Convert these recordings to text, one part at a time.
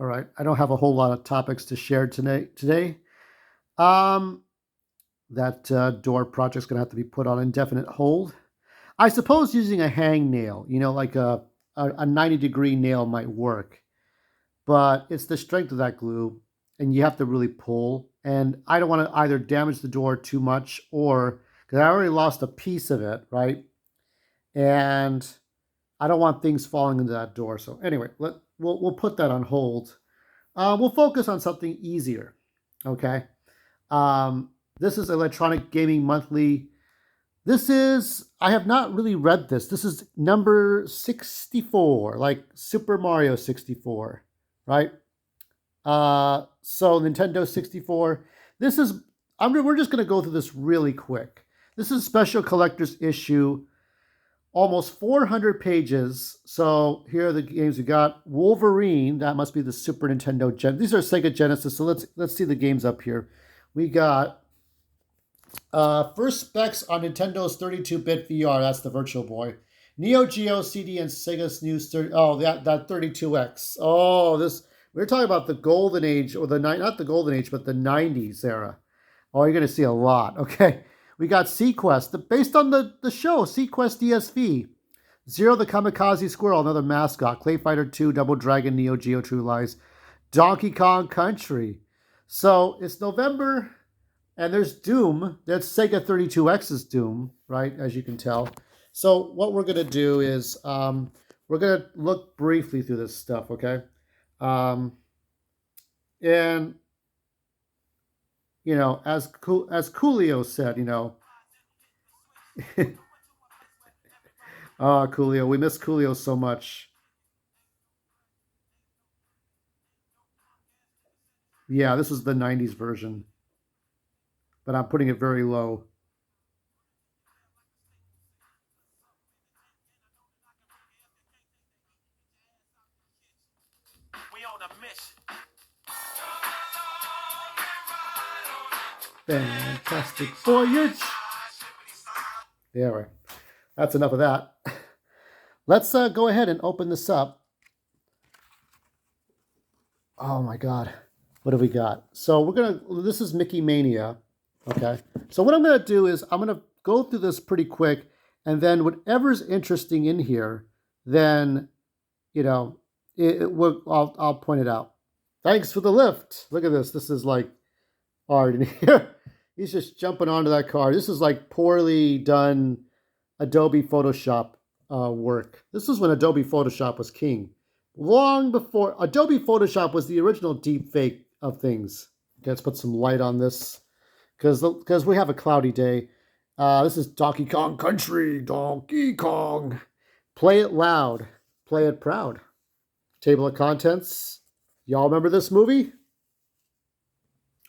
All right. I don't have a whole lot of topics to share today. Um, that door project's going to have to be put on indefinite hold. I suppose using a hang nail, like a 90-degree nail might work, but it's the strength of that glue, and you have to really pull. And I don't want to either damage the door too much or because I already lost a piece of it, right? And I don't want things falling into that door. So anyway, we'll put that on hold. We'll focus on something easier. Okay. This is Electronic Gaming Monthly. I have not really read this. This is number 64, like Super Mario 64, right? So Nintendo 64. We're just going to go through this really quick. This is a special collector's issue, almost 400 pages. So here are the games we got. Wolverine, that must be the Super Nintendo These are Sega Genesis. So let's see the games up here. We got first specs on Nintendo's 32-bit VR. That's the Virtual Boy. Neo Geo CD and Sega's new that 32X. Oh, this we're talking about the golden age, or not the golden age, but the 90s era. Oh, you're gonna see a lot. Okay. We got Sequest, based on the show, Sequest DSV. Zero the Kamikaze Squirrel, another mascot. Clay Fighter 2, Double Dragon, Neo Geo True Lies. Donkey Kong Country. So it's November, and there's Doom. That's Sega 32X's Doom, right, as you can tell. So what we're going to do is we're going to look briefly through this stuff, okay? And, as Coolio said, oh, Coolio, we miss Coolio so much. Yeah, this is the 90s version, but I'm putting it very low. Fantastic Voyage. Yeah, right. That's enough of that. Let's go ahead and open this up. Oh my God. What have we got? So this is Mickey Mania. Okay. So what I'm going to do is I'm going to go through this pretty quick, and then whatever's interesting in here, then, I'll point it out. Thanks for the lift. Look at this. This is like art in here. He's just jumping onto that car. This is like poorly done Adobe Photoshop work. This is when Adobe Photoshop was king. Long before Adobe Photoshop was the original deep fake of things. Okay, let's put some light on this because we have a cloudy day. This is Donkey Kong Country. Donkey Kong. Play it loud. Play it proud. Table of contents. Y'all remember this movie?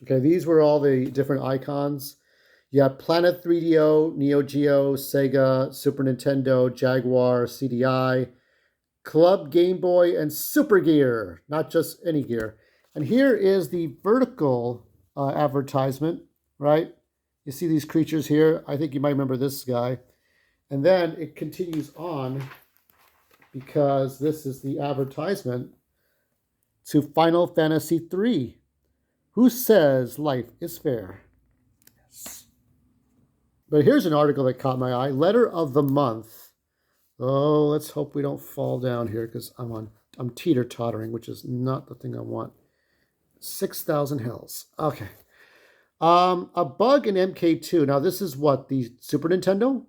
Okay, these were all the different icons. You have Planet 3DO, Neo Geo, Sega, Super Nintendo, Jaguar, CDI, Club Game Boy, and Super Gear, not just any gear. And here is the vertical advertisement, right? You see these creatures here. I think you might remember this guy. And then it continues on because this is the advertisement to Final Fantasy III. Who says life is fair? Yes. But here's an article that caught my eye. Letter of the month. Oh, let's hope we don't fall down here because I'm teeter-tottering, which is not the thing I want. 6,000 hells. Okay. A bug in MK2. Now this is what, the Super Nintendo?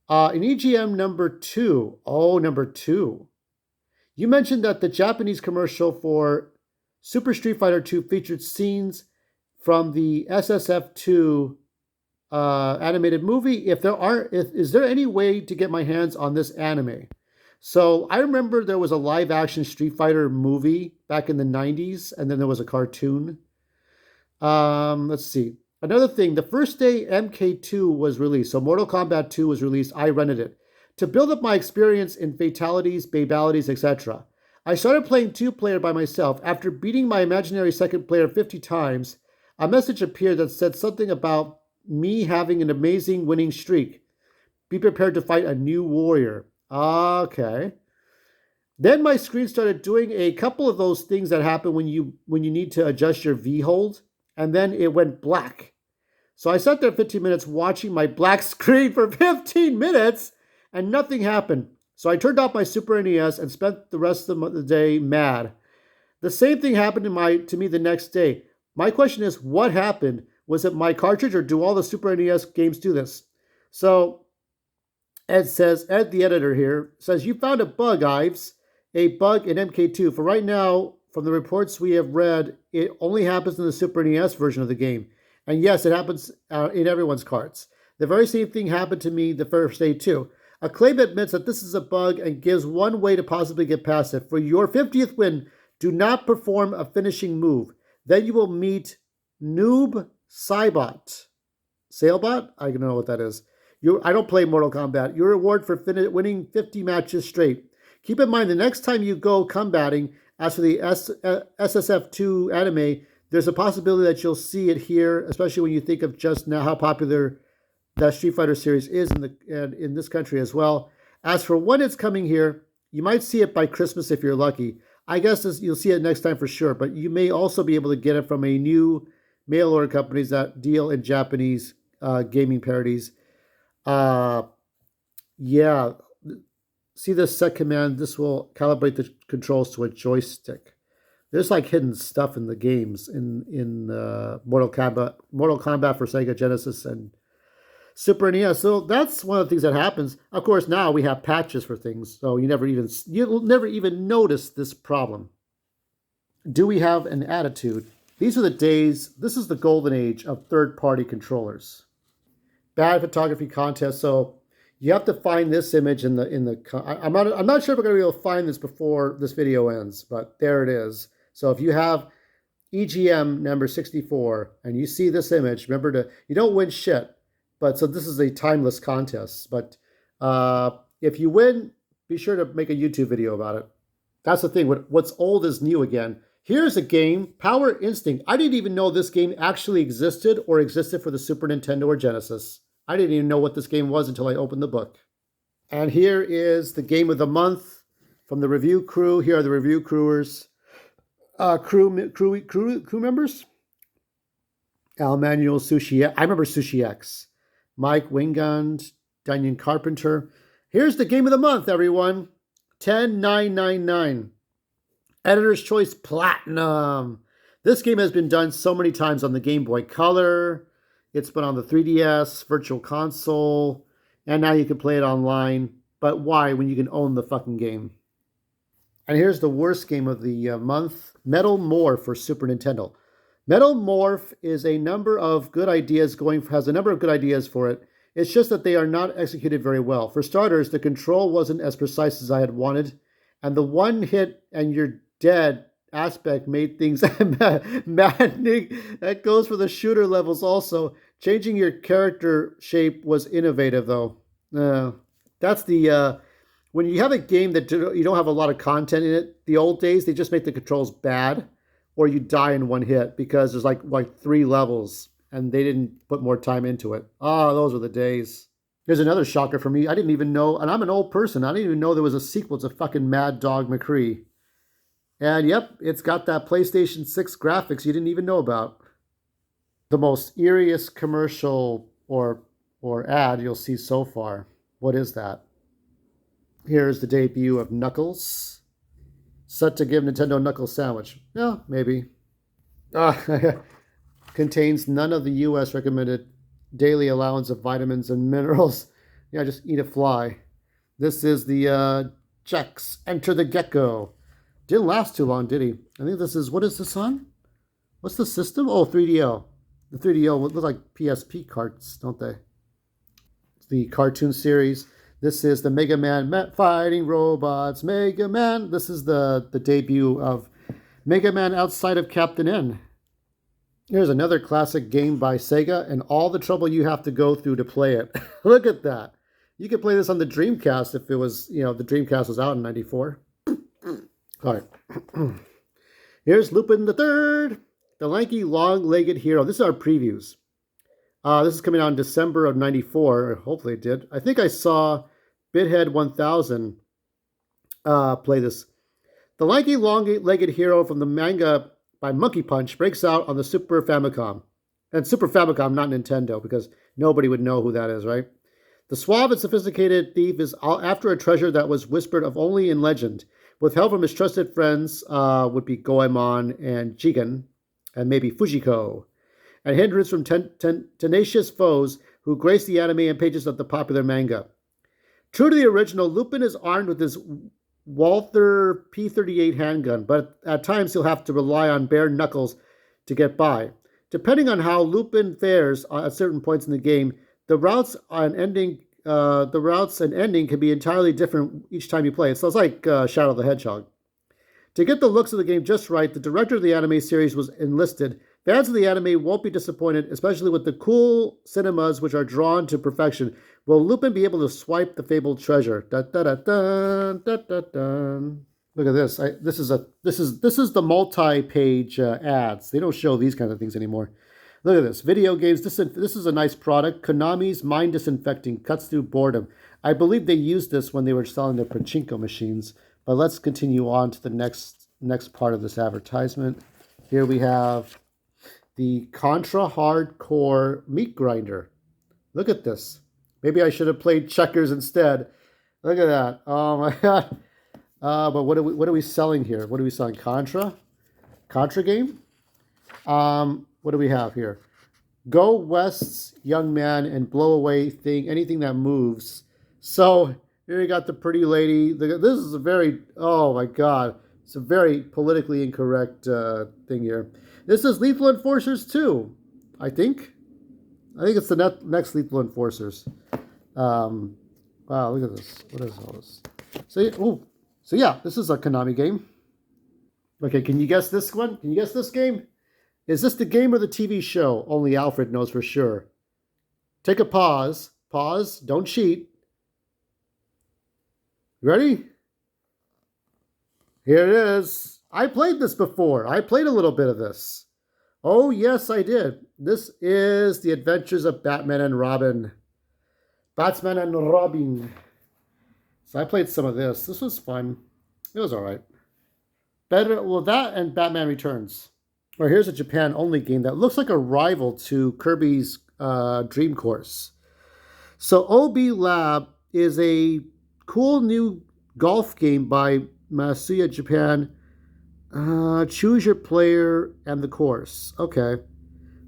In EGM number 2. Oh, number 2. You mentioned that the Japanese commercial for Super Street Fighter 2 featured scenes from the SSF2 animated movie. Is there any way to get my hands on this anime? So I remember there was a live action Street Fighter movie back in the 90s, and then there was a cartoon. Let's see. Another thing, the first day MK2 was released, so Mortal Kombat 2 was released, I rented it to build up my experience in fatalities, babalities, etc. I started playing two-player by myself. After beating my imaginary second player 50 times, a message appeared that said something about me having an amazing winning streak. Be prepared to fight a new warrior. Okay. Then my screen started doing a couple of those things that happen when you need to adjust your V hold, and then it went black. So I sat there 15 minutes watching my black screen for 15 minutes, and nothing happened. So I turned off my Super NES and spent the rest of the day mad. The same thing happened to me the next day. My question is, what happened? Was it my cartridge, or do all the Super NES games do this? So Ed, the editor here, says, you found a bug, Ives, a bug in MK2. For right now, from the reports we have read, it only happens in the Super NES version of the game. And yes, it happens in everyone's carts. The very same thing happened to me the first day too. Acclaim admits that this is a bug and gives one way to possibly get past it. For your 50th win, do not perform a finishing move. Then you will meet Noob Saibot. Sailbot? I don't know what that is. I don't play Mortal Kombat. Your reward for winning 50 matches straight. Keep in mind, the next time you go combating, as for the SSF2 anime, there's a possibility that you'll see it here, especially when you think of just now how popular that Street Fighter series is in this country as well. As for when it's coming here, you might see it by Christmas if you're lucky. I guess you'll see it next time for sure, but you may also be able to get it from a new mail order companies that deal in Japanese gaming parodies. Yeah. See this set command? This will calibrate the controls to a joystick. There's like hidden stuff in the games in Mortal Kombat for Sega Genesis and Super NES. So that's one of the things that happens. Of course, now we have patches for things, so you'll never even notice this problem. Do we have an attitude? These are the days. This is the golden age of third-party controllers. Bad photography contest. So you have to find this image in the. I'm not sure if we're going to be able to find this before this video ends, but there it is. So if you have EGM number 64 and you see this image, remember you don't win shit. But so this is a timeless contest. But if you win, be sure to make a YouTube video about it. That's the thing. What's old is new again. Here's a game, Power Instinct. I didn't even know this game actually existed or existed for the Super Nintendo or Genesis. I didn't even know what this game was until I opened the book. And here is the game of the month from the review crew. Here are the review crewers. Crew members. Al Manuel Sushi. I remember Sushi X. Mike Wingand, Daniel Carpenter. Here's the game of the month, everyone. 10999. Editor's Choice Platinum. This game has been done so many times on the Game Boy Color. It's been on the 3DS, Virtual Console, and now you can play it online. But why when you can own the fucking game? And here's the worst game of the month, Metal Morph for Super Nintendo. Metal Morph is a number of good ideas has a number of good ideas for it. It's just that they are not executed very well. For starters, the control wasn't as precise as I had wanted, and the one hit and you're dead aspect made things maddening. That goes for the shooter levels also. Changing your character shape was innovative though. That's the when you have a game that you don't have a lot of content in it, the old days, they just make the controls bad, or you die in one hit because there's like 3 levels and they didn't put more time into it. Those were the days. Here's another shocker for me. I didn't even know, and I'm an old person, I didn't even know there was a sequel to fucking Mad Dog McCree. And yep, it's got that PlayStation 6 graphics you didn't even know about. The most eeriest commercial or ad you'll see so far. What is that? Here's the debut of Knuckles. Set to give Nintendo Knuckles sandwich. Yeah, maybe. Contains none of the U.S. recommended daily allowance of vitamins and minerals. Yeah, just eat a fly. This is the Jax Enter the Gecko. Didn't last too long, did he? I think this is, what is this on? What's the system? Oh, 3DO. The 3DO look like PSP carts, don't they? It's the cartoon series. This is the Mega Man fighting robots. Mega Man. This is the debut of Mega Man outside of Captain N. Here's another classic game by Sega and all the trouble you have to go through to play it. Look at that. You could play this on the Dreamcast if it was, the Dreamcast was out in 94. All right. Here's Lupin the Third, the lanky, long-legged hero. This is our previews. This is coming out in December of 94. Hopefully it did. I think I saw Bithead 1000 play this. The lanky, long-legged hero from the manga by Monkey Punch breaks out on the Super Famicom. And Super Famicom, not Nintendo, because nobody would know who that is, right? The suave and sophisticated thief is after a treasure that was whispered of only in legend. With help from his trusted friends, would be Goemon and Jigen, and maybe Fujiko. And hindrance from tenacious foes who grace the anime and pages of the popular manga. True to the original, Lupin is armed with his Walther P38 handgun, but at times he'll have to rely on bare knuckles to get by. Depending on how Lupin fares at certain points in the game, the routes and ending can be entirely different each time you play. So it's like Shadow the Hedgehog. To get the looks of the game just right, the director of the anime series was enlisted. Fans of the anime won't be disappointed, especially with the cool cinemas which are drawn to perfection. Will Lupin be able to swipe the fabled treasure? Da, da, da, dun, da, da, dun. Look at this. This is the multi-page ads. They don't show these kind of things anymore. Look at this. Video games. This is a nice product. Konami's Mind Disinfecting cuts through boredom. I believe they used this when they were selling their pachinko machines. But let's continue on to the next part of this advertisement. Here we have the Contra Hardcore Meat Grinder. Look at this. Maybe I should have played checkers instead. Look at that. Oh my god. But what are we selling here? What are we selling? Contra game? What do we have here? Go West's young man and blow away anything that moves. So here you got the pretty lady. This is a very, oh my god. It's a very politically incorrect thing here. This is Lethal Enforcers 2, I think. I think it's the next Lethal Enforcers. Wow, look at this. What is all this? So yeah, this is a Konami game. Okay, can you guess this one? Can you guess this game? Is this the game or the TV show? Only Alfred knows for sure. Take a pause. Pause. Don't cheat. Ready? Here it is. I played this before. I played a little bit of this. Oh, yes, I did. This is The Adventures of Batman and Robin. Batman and Robin. So I played some of this. This was fun. It was all right. Better, well, that and Batman Returns. Or here's a Japan-only game that looks like a rival to Kirby's Dream Course. So OB Lab is a cool new golf game by Masuya Japan. Choose your player and the course. Okay.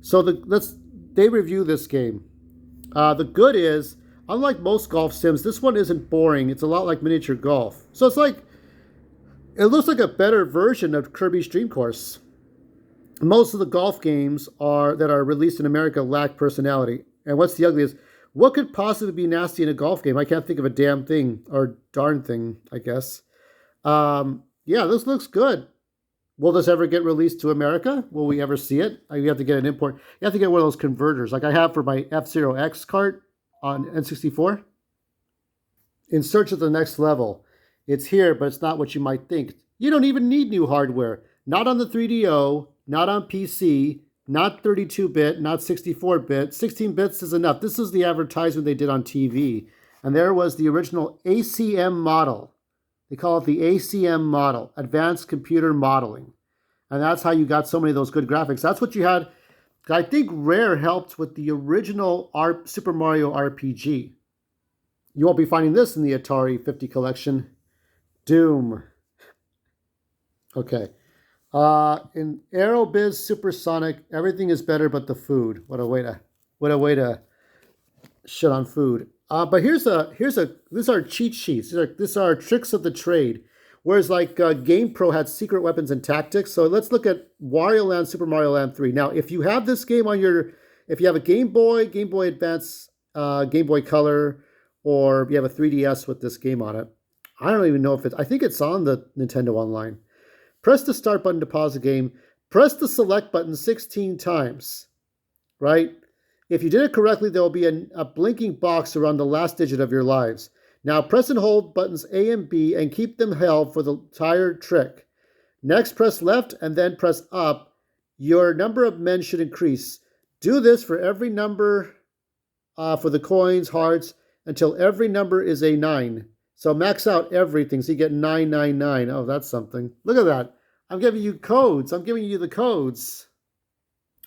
So they review this game. The good is, unlike most golf sims, this one isn't boring. It's a lot like miniature golf. So it looks like a better version of Kirby's Dream Course. Most of the golf games that are released in America lack personality. And what's the ugliest? What could possibly be nasty in a golf game? I can't think of a damn thing or darn thing, I guess. Yeah, this looks good. Will this ever get released to America? Will we ever see it? You have to get an import. You have to get one of those converters like I have for my F-Zero X cart on N64. In search of the next level. It's here, but it's not what you might think. You don't even need new hardware. Not on the 3DO, not on PC, not 32-bit, not 64-bit. 16 bits is enough. This is the advertisement they did on TV. And there was the original ACM model. They call it the ACM model, Advanced Computer Modeling. And that's how you got so many of those good graphics. That's what you had. I think Rare helped with the original Super Mario RPG. You won't be finding this in the Atari 50 collection. Doom. Okay. In Aerobiz Supersonic, everything is better but the food. What a way to shit on food. But these are cheat sheets. These are tricks of the trade. Whereas like GamePro had secret weapons and tactics. So let's look at Wario Land, Super Mario Land 3. Now, if you have this game if you have a Game Boy Advance, Game Boy Color, or if you have a 3DS with this game on it, I don't even know if I think it's on the Nintendo Online. Press the start button to pause the game. Press the select button 16 times, right? If you did it correctly, there will be a blinking box around the last digit of your lives. Now press and hold buttons A and B and keep them held for the entire trick. Next, press left and then press up. Your number of men should increase. Do this for every number for the coins, hearts, until every number is a 9. So max out everything. So you get 999. Oh, that's something. Look at that. I'm giving you codes. I'm giving you the codes.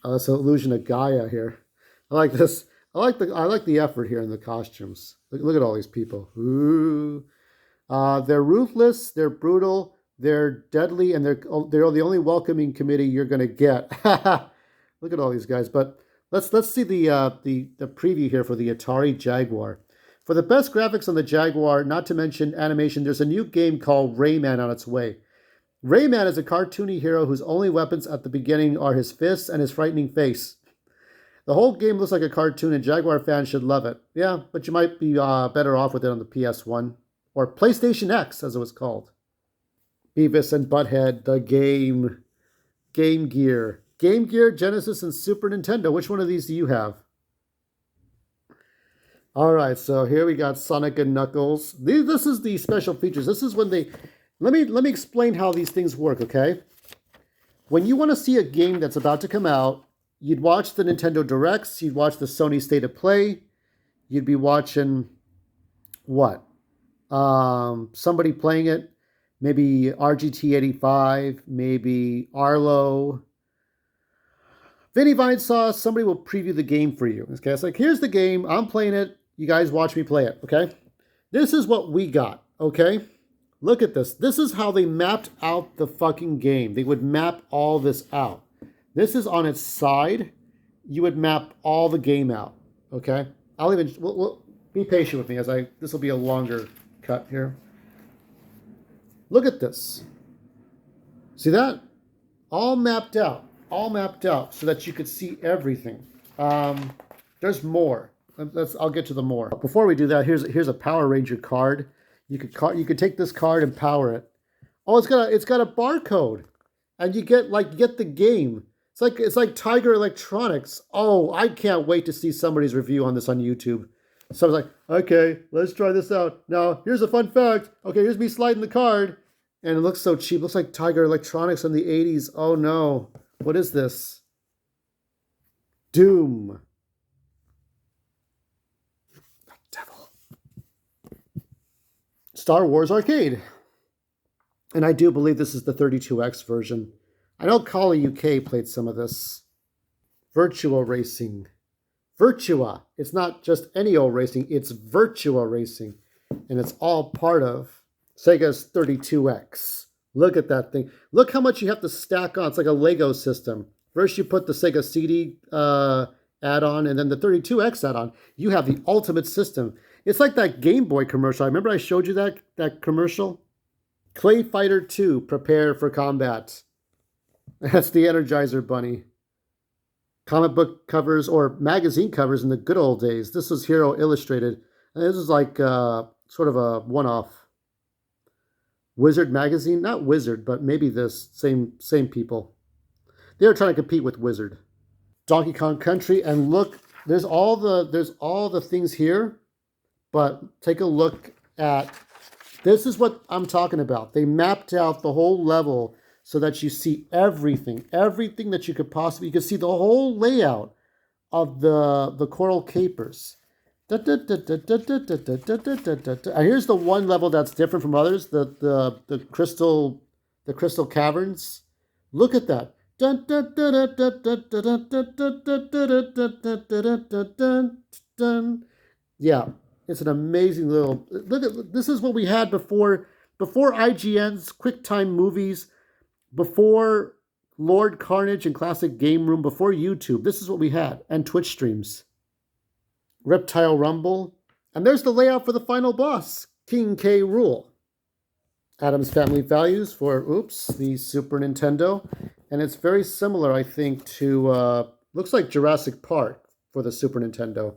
Oh, that's an illusion of Gaia here. I like this. I like the effort here in the costumes. Look at all these people. Ooh. They're ruthless, they're brutal, they're deadly, and they're the only welcoming committee you're gonna get. Look at all these guys. But let's see the preview here for the Atari Jaguar. For the best graphics on the Jaguar, not to mention animation, there's a new game called Rayman on its way. Rayman is a cartoony hero whose only weapons at the beginning are his fists and his frightening face. The whole game looks like a cartoon, and Jaguar fans should love it. Yeah, but you might be better off with it on the PS1. Or PlayStation X, as it was called. Beavis and Butthead, the game. Game Gear. Game Gear, Genesis, and Super Nintendo. Which one of these do you have? All right, so here we got Sonic and Knuckles. This is the special features. This is when they... Let me explain how these things work, okay? When you want to see a game that's about to come out, you'd watch the Nintendo Directs, you'd watch the Sony State of Play, you'd be watching... what? Somebody playing it, maybe RGT85, maybe Arlo. Vinny Vine Sauce, somebody will preview the game for you. Okay, it's like, here's the game, I'm playing it, you guys watch me play it, okay? This is what we got, okay? Look at this. This is how they mapped out the fucking game. They would map all this out. This is on its side. You would map all the game out, okay? We'll be patient with me as this will be a longer cut here. Look at this. See that? All mapped out so that you could see everything. There's more. I'll get to the more. Before we do that, here's a Power Ranger card. You could take this card and power it. Oh, it's got a barcode, and you get the game. It's like Tiger Electronics. Oh, I can't wait to see somebody's review on this on YouTube. So I was like, okay, let's try this out. Now, here's a fun fact. Okay, here's me sliding the card. And it looks so cheap. It looks like Tiger Electronics in the 80s. Oh, no. What is this? Doom. The devil. Star Wars Arcade. And I do believe this is the 32X version. I know Kali UK played some of this. Virtua Racing. Virtua. It's not just any old racing. It's Virtua Racing. And it's all part of Sega's 32X. Look at that thing. Look how much you have to stack on. It's like a Lego system. First you put the Sega CD add-on and then the 32X add-on. You have the ultimate system. It's like that Game Boy commercial. I remember I showed you that commercial. Clay Fighter 2, prepare for combat. That's the Energizer Bunny. Comic book covers or magazine covers in the good old days. This was Hero Illustrated. And this is like sort of a one-off. Wizard magazine, not Wizard, but maybe this same people. They were trying to compete with Wizard. Donkey Kong Country, and look, there's all the things here, but take a look at this is what I'm talking about. They mapped out the whole level so that you see everything that you could possibly. You can see the whole layout of the Coral Capers. And here's the one level that's different from others, the crystal caverns. Look at that. Yeah, it's an amazing little look at this is what we had before IGN's QuickTime Movies, before Lord Carnage and Classic Game Room, before YouTube. This is what we had, and Twitch streams. Reptile Rumble. And there's the layout for the final boss, King K. Rool. Adam's Family Values for, the Super Nintendo. And it's very similar, I think, to, looks like Jurassic Park for the Super Nintendo.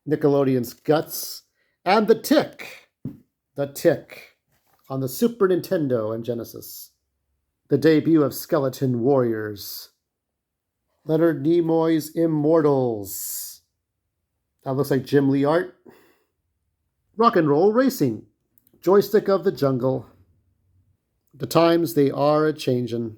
Nickelodeon's Guts. And The Tick. The Tick on the Super Nintendo and Genesis. The debut of Skeleton Warriors. Leonard Nimoy's Immortals. That looks like Jim Lee art. Rock and Roll Racing. Joystick of the Jungle. The times they are a-changin'.